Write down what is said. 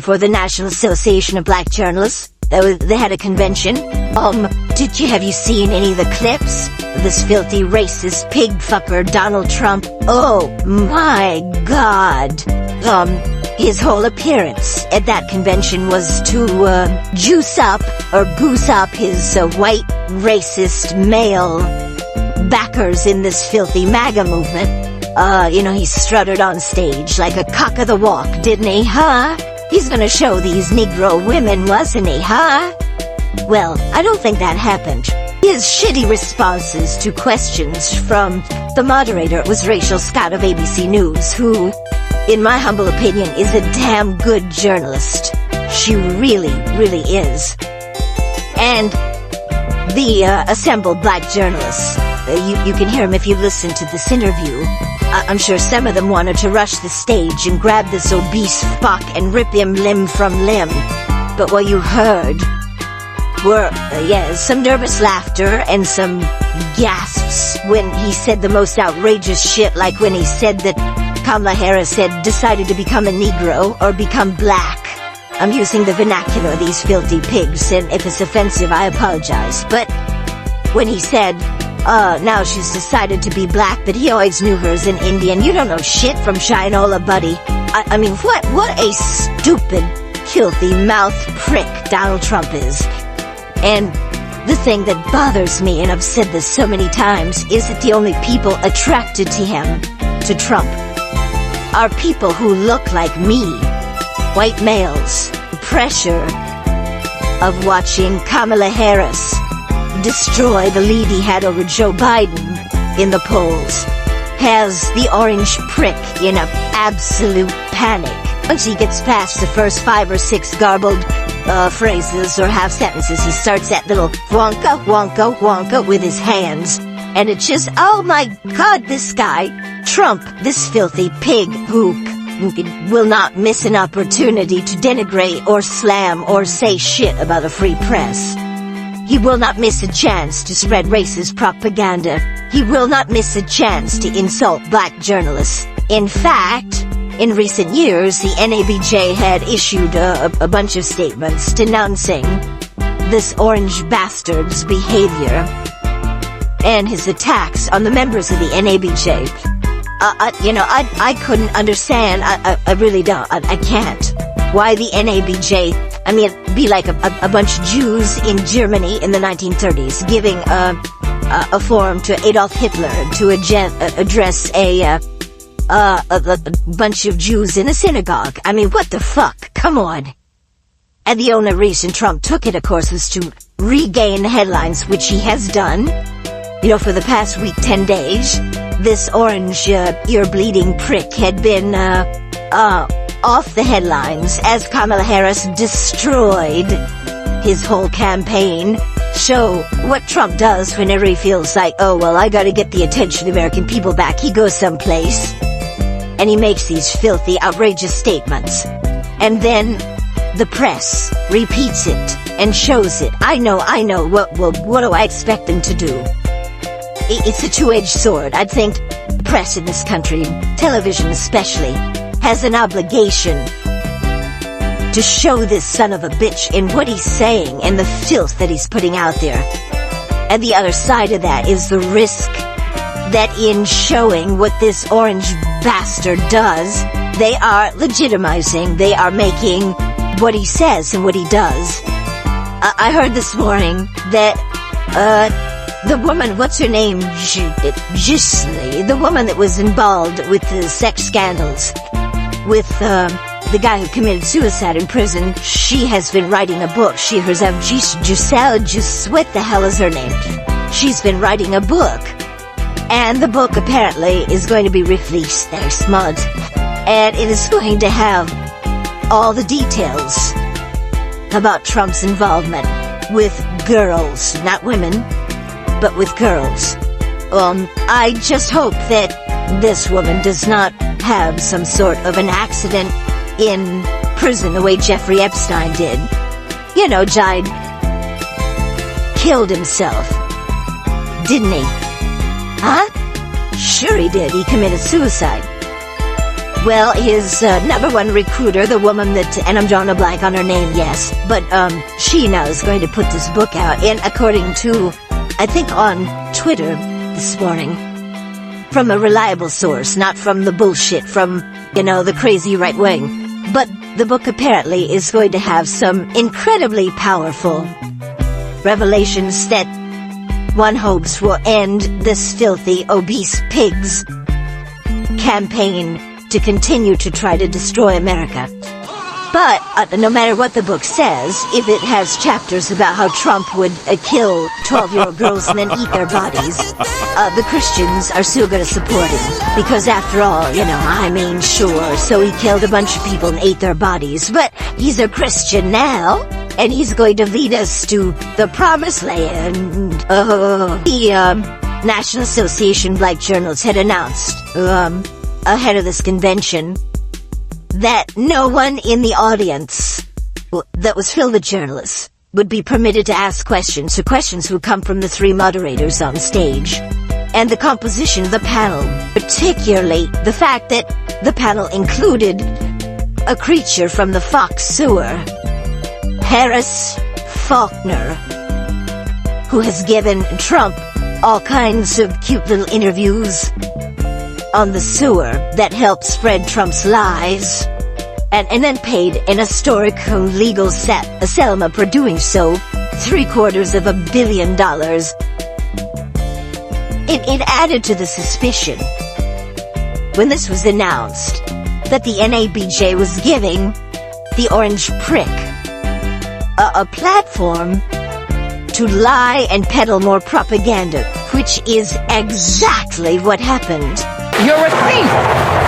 for the National Association of Black Journalists. They had a convention. Have you seen any of the clips? This filthy, racist, pig fucker, Donald Trump. Oh, my God. His whole appearance at that convention was to, juice up, or goose up his, white, racist, male backers in this filthy MAGA movement. He strutted on stage like a cock of the walk, didn't he, huh? He's gonna show these Negro women, wasn't he, huh? Well, I don't think that happened. His shitty responses to questions from the moderator was Rachel Scott of ABC News, who, in my humble opinion, is a damn good journalist. She really, really is. And the assembled black journalists, you can hear them if you listen to this interview. I'm sure some of them wanted to rush the stage and grab this obese fuck and rip him limb from limb. But what you heard were, some nervous laughter and some gasps when he said the most outrageous shit, like when he said that Kamala Harris had decided to become a Negro or become black. I'm using the vernacular, these filthy pigs, and if it's offensive, I apologize. But when he said, now she's decided to be black, but he always knew her as an Indian. You don't know shit from Shinola, buddy. I mean, what a stupid, filthy mouth prick Donald Trump is. And the thing that bothers me, and I've said this so many times, is that the only people attracted to him, to Trump, are people who look like me. White males. The pressure of watching Kamala Harris destroy the lead he had over Joe Biden in the polls has the orange prick in an absolute panic. Once he gets past the first 5 or 6 garbled phrases or half sentences, he starts that little wonka, wonka, wonka with his hands. And it's just, oh my God, this guy, Trump, this filthy pig who will not miss an opportunity to denigrate or slam or say shit about a free press. He will not miss a chance to spread racist propaganda. He will not miss a chance to insult black journalists. In fact, in recent years, the NABJ had issued a bunch of statements denouncing this orange bastard's behavior and his attacks on the members of the NABJ. I couldn't understand, I really don't, I can't, why the NABJ, it'd be like a bunch of Jews in Germany in the 1930s giving a forum to Adolf Hitler to address a bunch of Jews in a synagogue. I mean, what the fuck? Come on. And the only reason Trump took it, of course, was to regain headlines, which he has done. For the past week, 10 days, this orange, ear-bleeding prick had been, off the headlines as Kamala Harris destroyed his whole campaign. So, what Trump does whenever he feels like, oh, well, I gotta get the attention of the American people back, he goes someplace, and he makes these filthy, outrageous statements. And then, the press repeats it, and shows it. I know, what do I expect them to do? It's a two-edged sword. I think the press in this country, television especially, has an obligation to show this son of a bitch in what he's saying and the filth that he's putting out there. And the other side of that is the risk that in showing what this orange bastard does, they are legitimizing, they are making what he says and what he does. I heard this morning that, the woman, what's her name? Gisli, the woman that was involved with the sex scandals with the guy who committed suicide in prison, she has been writing a book. What the hell is her name? She's been writing a book. And the book apparently is going to be released next month. And it is going to have all the details about Trump's involvement with girls, not women, but with girls. I just hope that this woman does not have some sort of an accident in prison the way Jeffrey Epstein did. Died, killed himself, didn't he? Huh? Sure he did. He committed suicide. Well, his number one recruiter, the woman that, and I'm drawing a blank on her name, yes, but she now is going to put this book out, and according to, I think on Twitter this morning, from a reliable source, not from the bullshit from, the crazy right wing. But the book apparently is going to have some incredibly powerful revelations that one hopes will end this filthy, obese pigs campaign to continue to try to destroy America. But no matter what the book says, if it has chapters about how Trump would kill 12-year-old girls and then eat their bodies, the Christians are still going to support him. Because after all, sure, so he killed a bunch of people and ate their bodies, but he's a Christian now, and he's going to lead us to the promised land. The National Association of Black Journalists had announced, ahead of this convention, that no one in the audience that was filled with journalists would be permitted to ask questions, so questions would come from the three moderators on stage. And the composition of the panel, particularly the fact that the panel included a creature from the Fox sewer, Harris Faulkner, who has given Trump all kinds of cute little interviews on the sewer that helped spread Trump's lies, and then paid an historic legal settlement for doing so, $750 million. It added to the suspicion, when this was announced, that the NABJ was giving the Orange Prick a platform to lie and peddle more propaganda, which is exactly what happened. You're a thief!